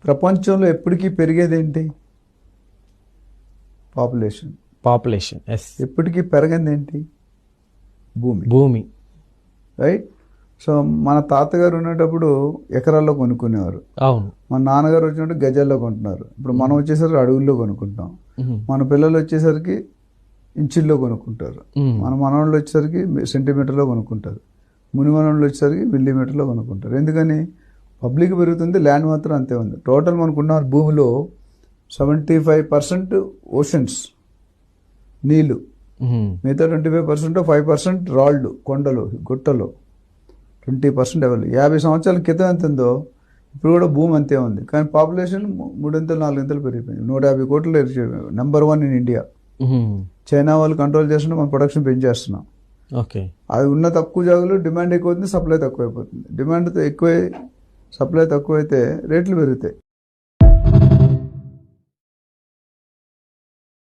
ప్రపంచంలో ఎప్పటికీ పెరిగేది ఏంటి? పాపులేషన్. ఎప్పటికీ పెరగంది ఏంటి? భూమి. రైట్. సో మన తాతగారు ఉండేటప్పుడు ఎకరాల్లో కొనుక్కునేవారు. అవును. మన నాన్నగారు వచ్చినప్పుడు గజాల్లో కొంటున్నారు. ఇప్పుడు మనం వచ్చేసరికి అడుగుల్లో కొనుక్కుంటాం. మన పిల్లలు వచ్చేసరికి ఇంచుల్లో కొనుక్కుంటారు. మన మనవాళ్ళు వచ్చేసరికి సెంటీమీటర్లో కొనుక్కుంటారు. ముని మనవాళ్ళు వచ్చేసరికి మిల్లీమీటర్లో కొనుక్కుంటారు. ఎందుకని? పబ్లిక్ పెరుగుతుంది, ల్యాండ్ మాత్రం అంతే ఉంది. టోటల్ మనకున్న భూమిలో 75% ఓషన్స్, నీళ్లు, మిగతా 25% 5% రాళ్ళు, కొండలు, గుట్టలు, 20% ఎవరు. 50 సంవత్సరాల క్రితం ఎంత ఉందో ఇప్పుడు కూడా భూమి అంతే ఉంది. కానీ పాపులేషన్ 3-4 పెరిగిపోయింది. 150 కోట్లు నెంబర్ 1 ఇన్ ఇండియా. చైనా వాళ్ళు కంట్రోల్ చేస్తున్నా మనం ప్రొడక్షన్ పెంచేస్తున్నాం. ఓకే. అది ఉన్న తక్కువ జాగాలో డిమాండ్ ఎక్కువ అవుతుంది, సప్లై తక్కువ అయిపోతుంది. డిమాండ్ ఎక్కువ, సప్లై తక్కువ అయితే రేట్లు పెరుగుతాయి.